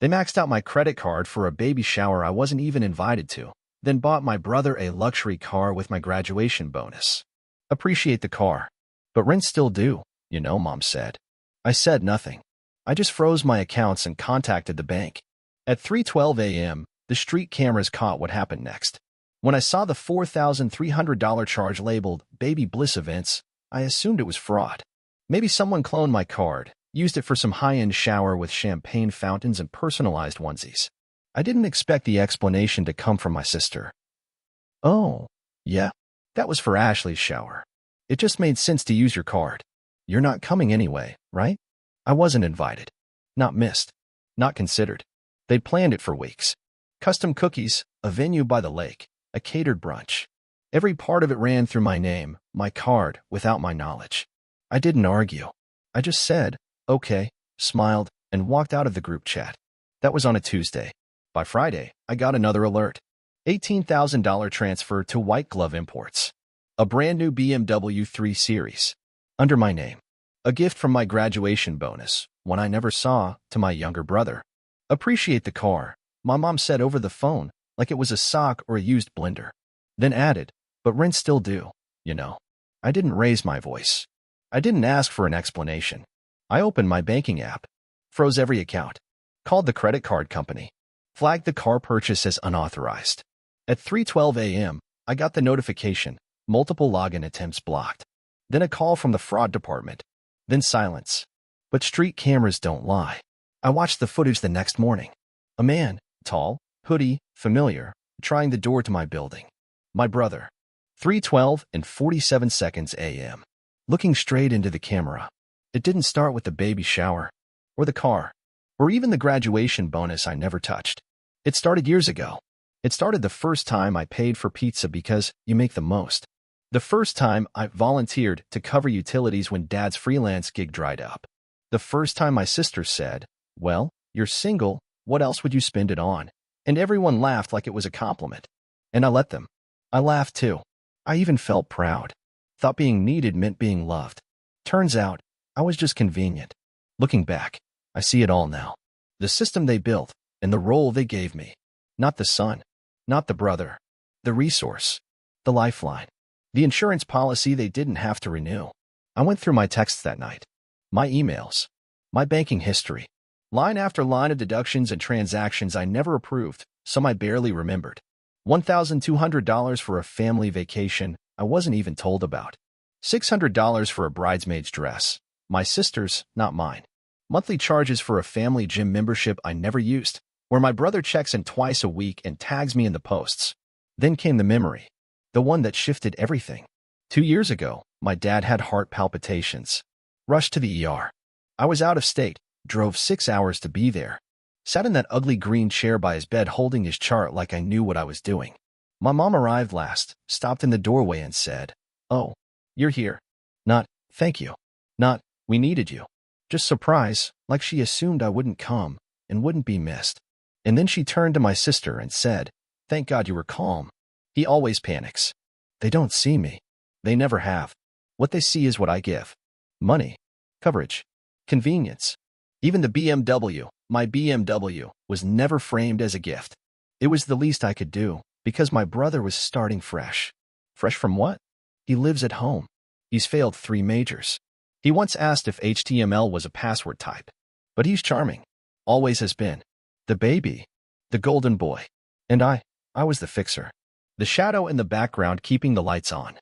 They maxed out my credit card for a baby shower I wasn't even invited to, then bought my brother a luxury car with my graduation bonus. Appreciate the car. But rent's still due, Mom said. I said nothing. I just froze my accounts and contacted the bank. At 3:12 a.m., the street cameras caught what happened next. When I saw the $4,300 charge labeled Baby Bliss Events, I assumed it was fraud. Maybe someone cloned my card, used it for some high-end shower with champagne fountains and personalized onesies. I didn't expect the explanation to come from my sister. Oh, yeah, that was for Ashley's shower. It just made sense to use your card. You're not coming anyway, right? I wasn't invited. Not missed. Not considered. They'd planned it for weeks. Custom cookies, a venue by the lake, a catered brunch. Every part of it ran through my name, my card, without my knowledge. I didn't argue. I just said, okay, smiled, and walked out of the group chat. That was on a Tuesday. By Friday, I got another alert. $18,000 transfer to White Glove Imports. A brand new BMW 3 Series. Under my name. A gift from my graduation bonus, one I never saw, to my younger brother. Appreciate the car, my mom said over the phone, like it was a sock or a used blender. Then added, but rent's still due, I didn't raise my voice. I didn't ask for an explanation. I opened my banking app. Froze every account. Called the credit card company. Flagged the car purchase as unauthorized. At 3:12 a.m., I got the notification, multiple login attempts blocked. Then a call from the fraud department. Then silence. But street cameras don't lie. I watched the footage the next morning. A man, tall, hoodie, familiar, trying the door to my building. My brother. 3:12 and 47 seconds a.m. Looking straight into the camera. It didn't start with the baby shower, or the car, or even the graduation bonus I never touched. It started years ago. It started the first time I paid for pizza because you make the most. The first time I volunteered to cover utilities when Dad's freelance gig dried up. The first time my sister said, well, you're single, what else would you spend it on? And everyone laughed like it was a compliment. And I let them. I laughed too. I even felt proud. Thought being needed meant being loved. Turns out, I was just convenient. Looking back, I see it all now. The system they built, and the role they gave me. Not the son. Not the brother. The resource. The lifeline. The insurance policy they didn't have to renew. I went through my texts that night. My emails. My banking history. Line after line of deductions and transactions I never approved, some I barely remembered. $1,200 for a family vacation I wasn't even told about. $600 for a bridesmaid's dress. My sister's, not mine. Monthly charges for a family gym membership I never used, where my brother checks in twice a week and tags me in the posts. Then came the memory. The one that shifted everything. 2 years ago, my dad had heart palpitations. Rushed to the ER. I was out of state, drove 6 hours to be there. Sat in that ugly green chair by his bed holding his chart like I knew what I was doing. My mom arrived last, stopped in the doorway and said, oh, you're here. Not, thank you. Not, we needed you. Just surprise, like she assumed I wouldn't come and wouldn't be missed. And then she turned to my sister and said, thank God you were calm. He always panics. They don't see me. They never have. What they see is what I give. Money. Coverage. Convenience. Even the BMW, my BMW, was never framed as a gift. It was the least I could do, because my brother was starting fresh. Fresh from what? He lives at home. He's failed 3 majors. He once asked if HTML was a password type. But he's charming. Always has been. The baby. The golden boy. And I was the fixer. The shadow in the background keeping the lights on.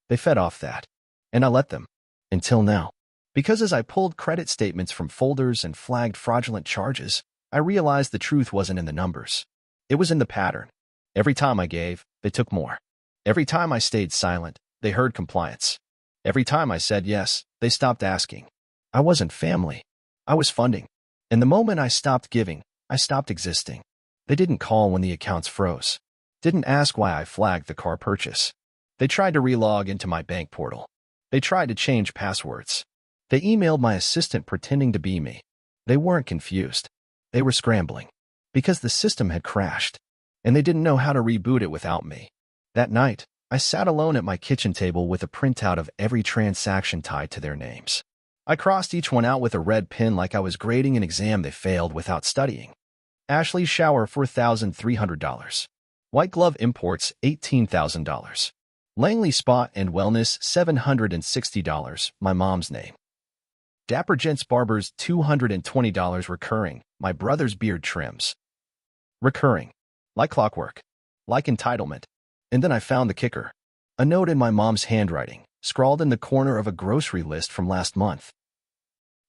They fed off that. And I let them. Until now. Because as I pulled credit statements from folders and flagged fraudulent charges, I realized the truth wasn't in the numbers. It was in the pattern. Every time I gave, they took more. Every time I stayed silent, they heard compliance. Every time I said yes, they stopped asking. I wasn't family. I was funding. And the moment I stopped giving, I stopped existing. They didn't call when the accounts froze. Didn't ask why I flagged the car purchase. They tried to relog into my bank portal. They tried to change passwords. They emailed my assistant pretending to be me. They weren't confused. They were scrambling. Because the system had crashed. And they didn't know how to reboot it without me. That night, I sat alone at my kitchen table with a printout of every transaction tied to their names. I crossed each one out with a red pen like I was grading an exam they failed without studying. Ashley shower $4,300. White glove imports $18,000. Langley Spa and Wellness $760, my mom's name. Dapper Gents Barbers $220 recurring, my brother's beard trims. Recurring. Like clockwork. Like entitlement. And then I found the kicker. A note in my mom's handwriting, scrawled in the corner of a grocery list from last month.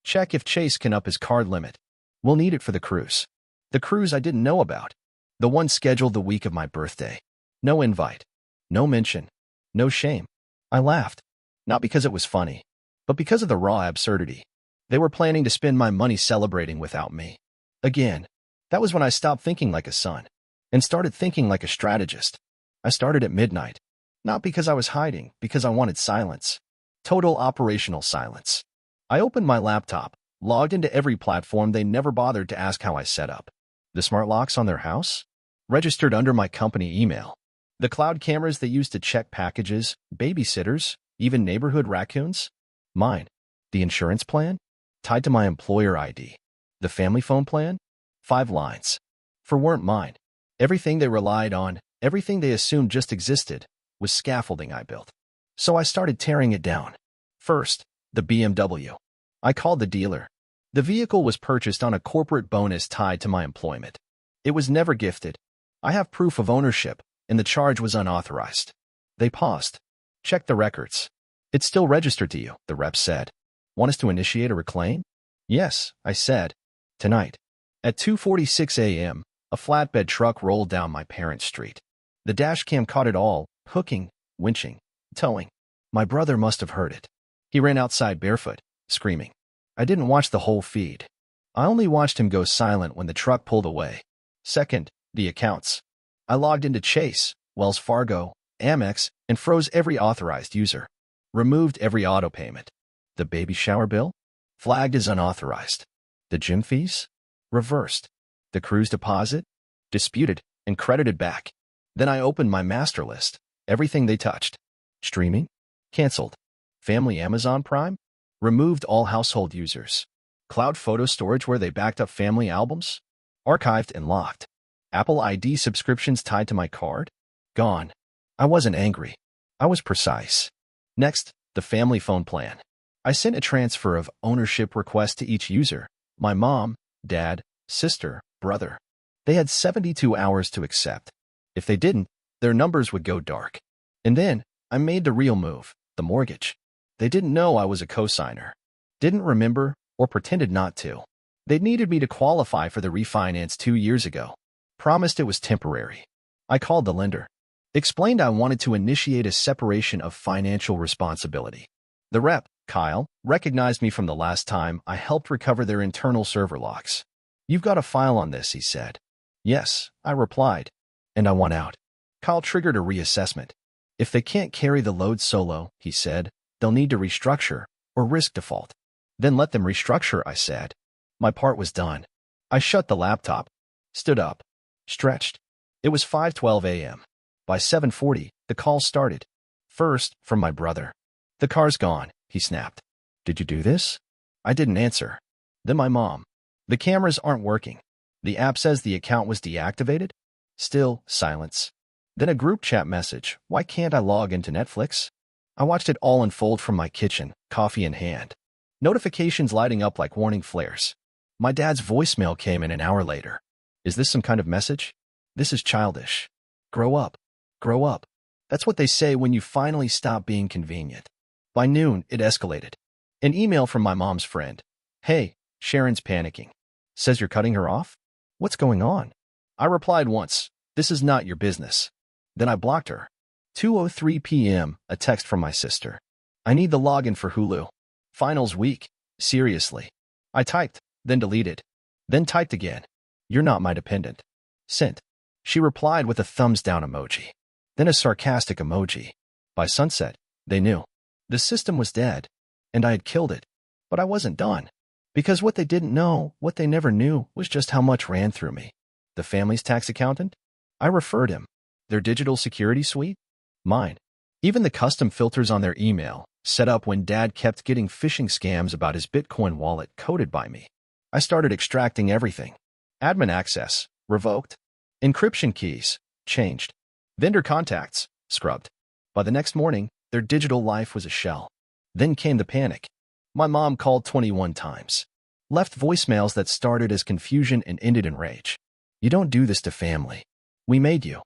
Check if Chase can up his card limit. We'll need it for the cruise. The cruise I didn't know about. The one scheduled the week of my birthday. No invite. No mention. No shame. I laughed. Not because it was funny, but because of the raw absurdity. They were planning to spend my money celebrating without me. Again, that was when I stopped thinking like a son and started thinking like a strategist. I started at midnight. Not because I was hiding, because I wanted silence. Total operational silence. I opened my laptop, logged into every platform they never bothered to ask how I set up. The smart locks on their house? Registered under my company email. The cloud cameras they used to check packages, babysitters, even neighborhood raccoons? Mine. The insurance plan? Tied to my employer ID. The family phone plan? 5 lines. For weren't mine. Everything they relied on, everything they assumed just existed, was scaffolding I built. So I started tearing it down. First, the BMW. I called the dealer. The vehicle was purchased on a corporate bonus tied to my employment. It was never gifted. I have proof of ownership, and the charge was unauthorized. They paused. Check the records. It's still registered to you, the rep said. Want us to initiate a reclaim? Yes, I said. Tonight. At 2:46 a.m., a flatbed truck rolled down my parents' street. The dash cam caught it all, hooking, winching, towing. My brother must have heard it. He ran outside barefoot, screaming. I didn't watch the whole feed. I only watched him go silent when the truck pulled away. Second, the accounts. I logged into Chase, Wells Fargo, Amex, and froze every authorized user. Removed every auto payment. The baby shower bill? Flagged as unauthorized. The gym fees? Reversed. The cruise deposit? Disputed and credited back. Then I opened my master list. Everything they touched. Streaming? Canceled. Family Amazon Prime? Removed all household users. Cloud photo storage where they backed up family albums? Archived and locked. Apple ID subscriptions tied to my card? Gone. I wasn't angry. I was precise. Next, the family phone plan. I sent a transfer of ownership request to each user. My mom, dad, sister, brother. They had 72 hours to accept. If they didn't, their numbers would go dark. And then, I made the real move, the mortgage. They didn't know I was a cosigner. Didn't remember, or pretended not to. They needed me to qualify for the refinance 2 years ago. Promised it was temporary. I called the lender. Explained I wanted to initiate a separation of financial responsibility. The rep, Kyle, recognized me from the last time I helped recover their internal server locks. You've got a file on this, he said. Yes, I replied. And I want out. Kyle triggered a reassessment. If they can't carry the load solo, he said, they'll need to restructure or risk default. Then let them restructure, I said. My part was done. I shut the laptop, stood up, stretched. It was 5:12 a.m. By 7:40, the call started. First, from my brother. The car's gone, he snapped. Did you do this? I didn't answer. Then my mom. The cameras aren't working. The app says the account was deactivated. Still, silence. Then a group chat message. Why can't I log into Netflix? I watched it all unfold from my kitchen, coffee in hand. Notifications lighting up like warning flares. My dad's voicemail came in an hour later. Is this some kind of message? This is childish. Grow up. Grow up. That's what they say when you finally stop being convenient. By noon, it escalated. An email from my mom's friend. Hey, Sharon's panicking. Says you're cutting her off? What's going on? I replied once. This is not your business. Then I blocked her. 2:03 p.m., a text from my sister. I need the login for Hulu. Finals week. Seriously. I typed, then deleted. Then typed again. You're not my dependent. Sent. She replied with a thumbs down emoji. Then a sarcastic emoji. By sunset, they knew. The system was dead, and I had killed it. But I wasn't done. Because what they didn't know, what they never knew, was just how much ran through me. The family's tax accountant? I referred him. Their digital security suite? Mine. Even the custom filters on their email, set up when Dad kept getting phishing scams about his Bitcoin wallet coded by me. I started extracting everything. Admin access, revoked. Encryption keys, changed. Vendor contacts, scrubbed. By the next morning, their digital life was a shell. Then came the panic. My mom called 21 times. Left voicemails that started as confusion and ended in rage. You don't do this to family. We made you.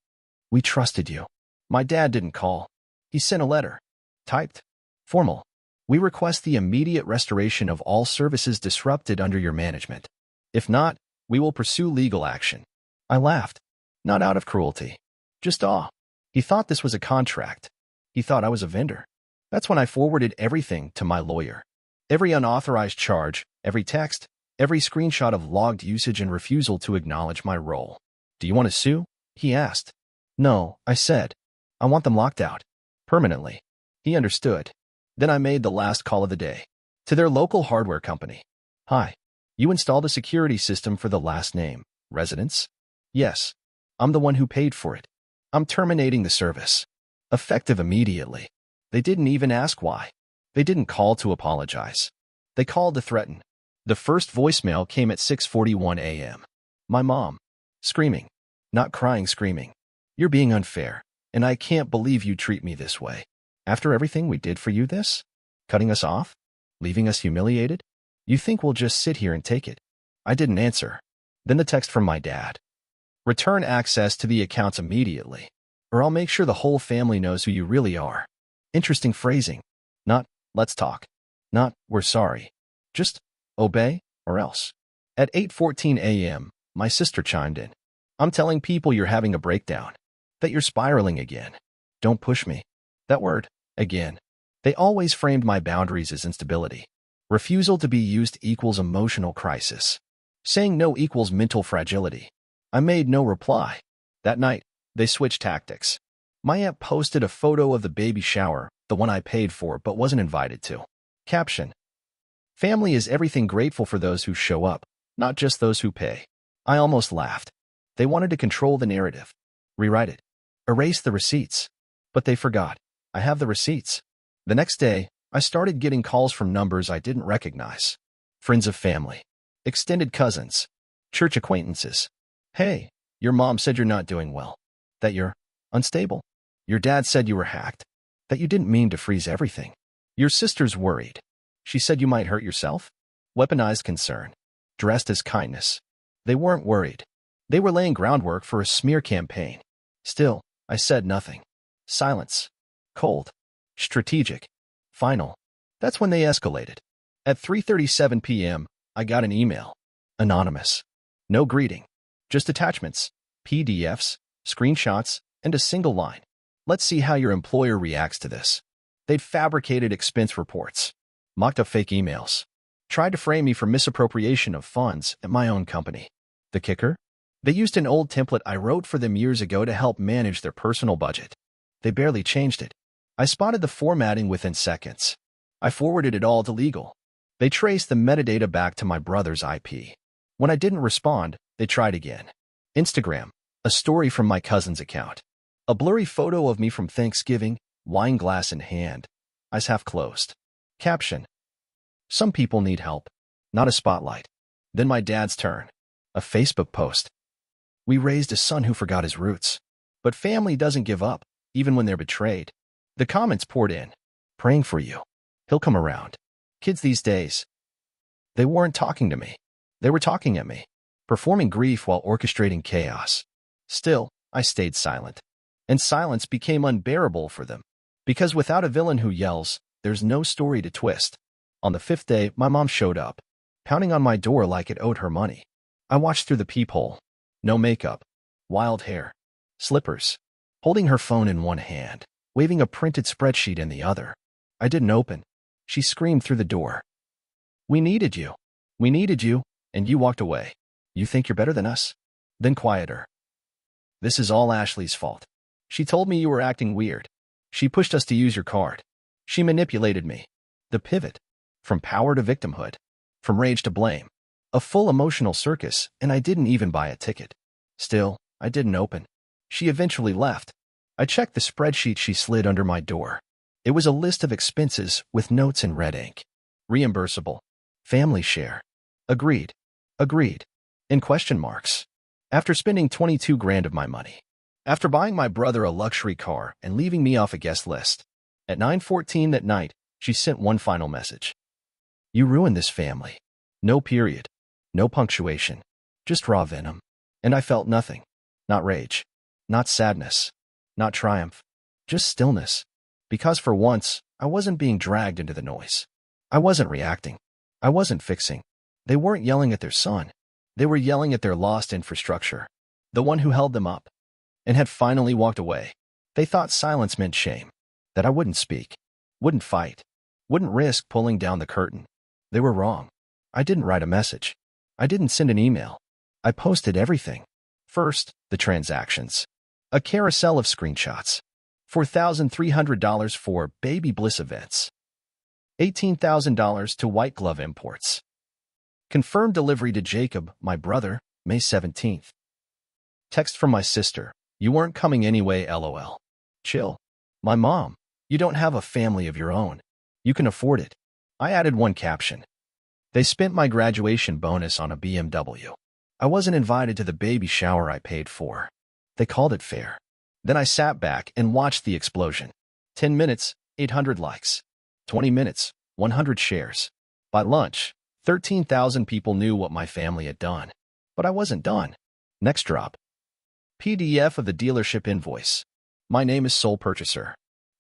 We trusted you. My dad didn't call. He sent a letter. Typed. Formal. We request the immediate restoration of all services disrupted under your management. If not, we will pursue legal action. I laughed. Not out of cruelty. Just awe. He thought this was a contract. He thought I was a vendor. That's when I forwarded everything to my lawyer. Every unauthorized charge, every text, every screenshot of logged usage and refusal to acknowledge my role. Do you want to sue? He asked. No, I said. I want them locked out. Permanently. He understood. Then I made the last call of the day. To their local hardware company. Hi. You installed a security system for the last name, residence? Yes. I'm the one who paid for it. I'm terminating the service. Effective immediately. They didn't even ask why. They didn't call to apologize. They called to threaten. The first voicemail came at 6:41 a.m. My mom. Screaming. Not crying, screaming. You're being unfair, and I can't believe you treat me this way. After everything we did for you, this? Cutting us off? Leaving us humiliated? You think we'll just sit here and take it? I didn't answer. Then the text from my dad. Return access to the accounts immediately, or I'll make sure the whole family knows who you really are. Interesting phrasing. Not, let's talk. Not, we're sorry. Just, obey, or else. At 8:14 a.m., my sister chimed in. I'm telling people you're having a breakdown. That you're spiraling again. Don't push me. That word, again. They always framed my boundaries as instability. Refusal to be used equals emotional crisis. Saying no equals mental fragility. I made no reply. That night, they switched tactics. My aunt posted a photo of the baby shower, the one I paid for but wasn't invited to. Caption. Family is everything, grateful for those who show up, not just those who pay. I almost laughed. They wanted to control the narrative. Rewrite it. Erase the receipts. But they forgot. I have the receipts. The next day, I started getting calls from numbers I didn't recognize. Friends of family. Extended cousins. Church acquaintances. Hey, your mom said you're not doing well. That you're unstable. Your dad said you were hacked. That you didn't mean to freeze everything. Your sister's worried. She said you might hurt yourself. Weaponized concern. Dressed as kindness. They weren't worried. They were laying groundwork for a smear campaign. Still, I said nothing. Silence. Cold. Strategic. Final. That's when they escalated. At 3:37 p.m., I got an email. Anonymous. No greeting. Just attachments, PDFs, screenshots, and a single line. Let's see how your employer reacts to this. They'd fabricated expense reports, mocked up fake emails, tried to frame me for misappropriation of funds at my own company. The kicker? They used an old template I wrote for them years ago to help manage their personal budget. They barely changed it. I spotted the formatting within seconds. I forwarded it all to legal. They traced the metadata back to my brother's IP. When I didn't respond, they tried again. Instagram, a story from my cousin's account. A blurry photo of me from Thanksgiving, wine glass in hand, eyes half closed. Caption. Some people need help, not a spotlight. Then my dad's turn. A Facebook post. We raised a son who forgot his roots. But family doesn't give up, even when they're betrayed. The comments poured in. Praying for you. He'll come around. Kids these days. They weren't talking to me. They were talking at me, performing grief while orchestrating chaos. Still, I stayed silent. And silence became unbearable for them. Because without a villain who yells, there's no story to twist. On the 5th day, my mom showed up, pounding on my door like it owed her money. I watched through the peephole. No makeup. Wild hair. Slippers. Holding her phone in one hand, waving a printed spreadsheet in the other. I didn't open. She screamed through the door. We needed you. We needed you, and you walked away. You think you're better than us? Then quieter. This is all Ashley's fault. She told me you were acting weird. She pushed us to use your card. She manipulated me. The pivot. From power to victimhood. From rage to blame. A full emotional circus, and I didn't even buy a ticket. Still, I didn't open. She eventually left. I checked the spreadsheet she slid under my door. It was a list of expenses with notes in red ink. Reimbursable. Family share. Agreed. Agreed. In question marks. After spending 22 grand of my money. After buying my brother a luxury car and leaving me off a guest list. At 9:14 that night, she sent one final message. You ruined this family. No period. No punctuation. Just raw venom. And I felt nothing. Not rage. Not sadness. Not triumph. Just stillness. Because for once, I wasn't being dragged into the noise. I wasn't reacting. I wasn't fixing. They weren't yelling at their son. They were yelling at their lost infrastructure. The one who held them up. And had finally walked away. They thought silence meant shame. That I wouldn't speak. Wouldn't fight. Wouldn't risk pulling down the curtain. They were wrong. I didn't write a message. I didn't send an email. I posted everything. First, the transactions. A carousel of screenshots. $4,300 for baby bliss events. $18,000 to white glove imports. Confirmed delivery to Jacob, my brother, May 17th. Text from my sister. You weren't coming anyway, LOL. Chill. My mom. You don't have a family of your own. You can afford it. I added one caption. They spent my graduation bonus on a BMW. I wasn't invited to the baby shower I paid for. They called it fair. Then I sat back and watched the explosion. 10 minutes, 800 likes. 20 minutes, 100 shares. By lunch, 13,000 people knew what my family had done. But I wasn't done. Next drop. PDF of the dealership invoice. My name is sole purchaser.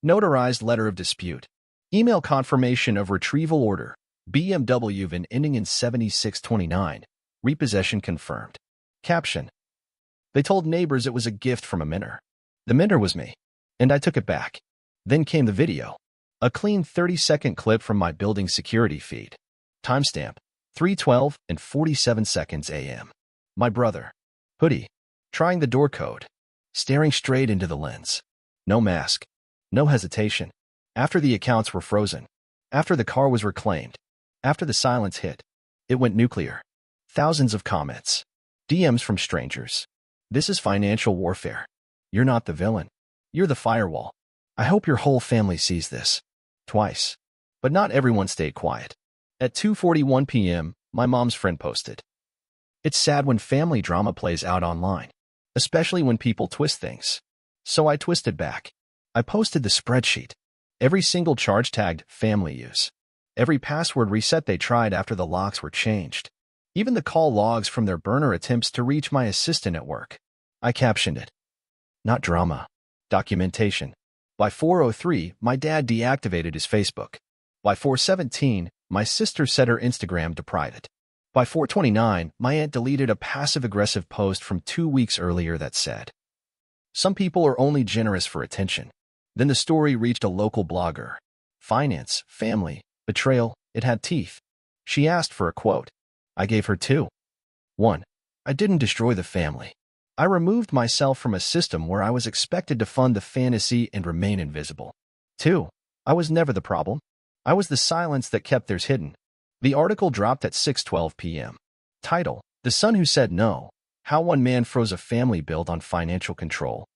Notarized letter of dispute. Email confirmation of retrieval order. BMW VIN ending in 7629. Repossession confirmed. Caption. They told neighbors it was a gift from a minter. The minter was me, and I took it back. Then came the video. A clean 30-second clip from my building security feed. Timestamp, 3:12 and 47 seconds a.m. My brother. Hoodie. Trying the door code. Staring straight into the lens. No mask. No hesitation. After the accounts were frozen. After the car was reclaimed. After the silence hit. It went nuclear. Thousands of comments. DMs from strangers. This is financial warfare. You're not the villain. You're the firewall. I hope your whole family sees this. Twice. But not everyone stayed quiet. At 2:41 p.m., my mom's friend posted. It's sad when family drama plays out online, especially when people twist things. So I twisted back. I posted the spreadsheet. Every single charge tagged family use. Every password reset they tried after the locks were changed. Even the call logs from their burner attempts to reach my assistant at work. I captioned it. Not drama. Documentation. By 4:03, my dad deactivated his Facebook. By 4:17, my sister set her Instagram to private. By 4:29, my aunt deleted a passive-aggressive post from 2 weeks earlier that said, some people are only generous for attention. Then the story reached a local blogger. Finance, family, betrayal, it had teeth. She asked for a quote. I gave her 2. 1. I didn't destroy the family. I removed myself from a system where I was expected to fund the fantasy and remain invisible. 2. I was never the problem. I was the silence that kept theirs hidden. The article dropped at 6:12 p.m. Title, The Son Who Said No, How One Man Froze a Family Built on Financial Control.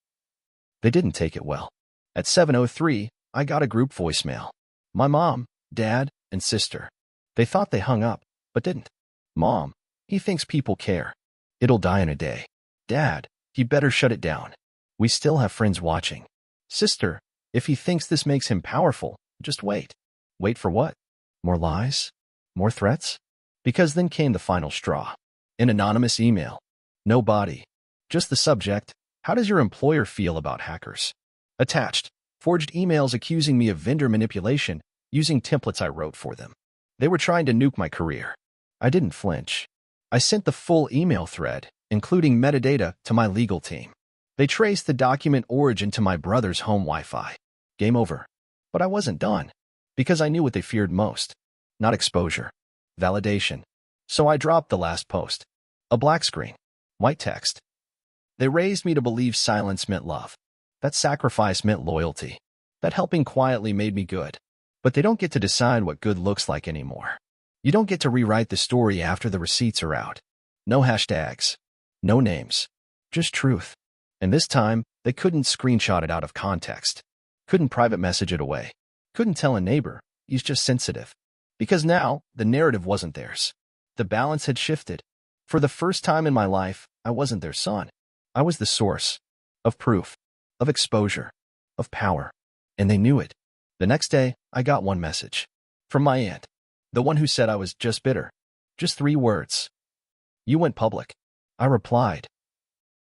They didn't take it well. At 7:03, I got a group voicemail. My mom, dad, and sister. They thought they hung up, but didn't. Mom, he thinks people care. It'll die in a day. Dad, he better shut it down. We still have friends watching. Sister, if he thinks this makes him powerful, just wait. Wait for what? More lies? More threats? Because then came the final straw. An anonymous email. No body. Just the subject. How does your employer feel about hackers? Attached. Forged emails accusing me of vendor manipulation using templates I wrote for them. They were trying to nuke my career. I didn't flinch. I sent the full email thread, including metadata, to my legal team. They traced the document origin to my brother's home Wi-Fi. Game over. But I wasn't done. Because I knew what they feared most. Not exposure. Validation. So I dropped the last post. A black screen. White text. They raised me to believe silence meant love. That sacrifice meant loyalty. That helping quietly made me good. But they don't get to decide what good looks like anymore. You don't get to rewrite the story after the receipts are out. No hashtags. No names. Just truth. And this time, they couldn't screenshot it out of context. Couldn't private message it away. Couldn't tell a neighbor. He's just sensitive. Because now, the narrative wasn't theirs. The balance had shifted. For the first time in my life, I wasn't their son. I was the source of proof, of exposure, of power. And they knew it. The next day, I got one message. From my aunt. The one who said I was just bitter. Just 3 words. You went public. I replied.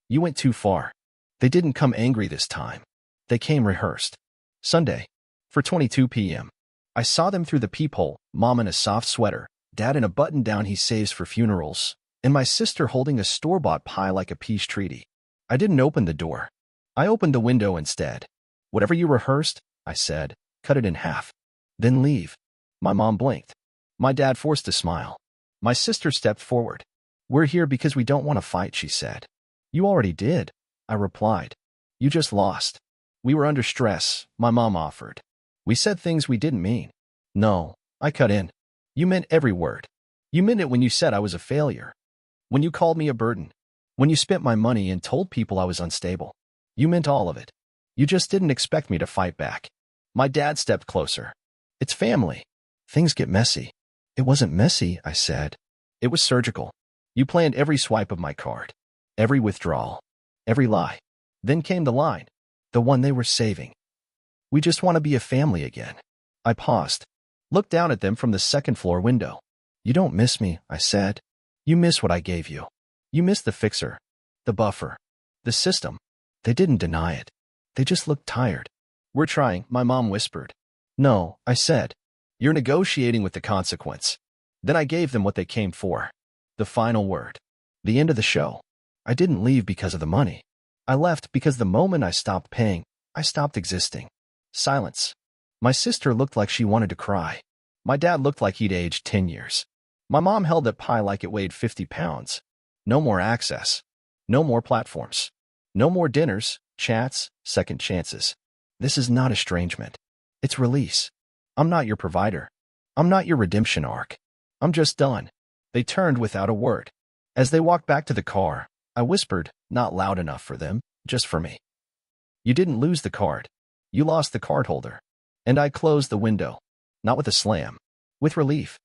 You went too far. They didn't come angry this time. They came rehearsed. Sunday. For 22 p.m. I saw them through the peephole, Mom in a soft sweater, Dad in a button-down he saves for funerals, and my sister holding a store-bought pie like a peace treaty. I didn't open the door. I opened the window instead. Whatever you rehearsed, I said, cut it in half. Then leave. My mom blinked. My dad forced a smile. My sister stepped forward. We're here because we don't want to fight, she said. You already did, I replied. You just lost. We were under stress, my mom offered. We said things we didn't mean. No, I cut in. You meant every word. You meant it when you said I was a failure. When you called me a burden. When you spent my money and told people I was unstable. You meant all of it. You just didn't expect me to fight back. My dad stepped closer. It's family. Things get messy. It wasn't messy, I said. It was surgical. You planned every swipe of my card. Every withdrawal. Every lie. Then came the line. The one they were saving. We just want to be a family again. I paused. Looked down at them from the second-floor window. You don't miss me, I said. You miss what I gave you. You miss the fixer. The buffer. The system. They didn't deny it. They just looked tired. We're trying, my mom whispered. No, I said. You're negotiating with the consequence. Then I gave them what they came for. The final word. The end of the show. I didn't leave because of the money. I left because the moment I stopped paying, I stopped existing. Silence. My sister looked like she wanted to cry. My dad looked like he'd aged 10 years. My mom held that pie like it weighed 50 pounds. No more access. No more platforms. No more dinners, chats, second chances. This is not estrangement. It's release. I'm not your provider. I'm not your redemption arc. I'm just done. They turned without a word. As they walked back to the car, I whispered, not loud enough for them, just for me. You didn't lose the card. You lost the cardholder. And I closed the window. Not with a slam. With relief.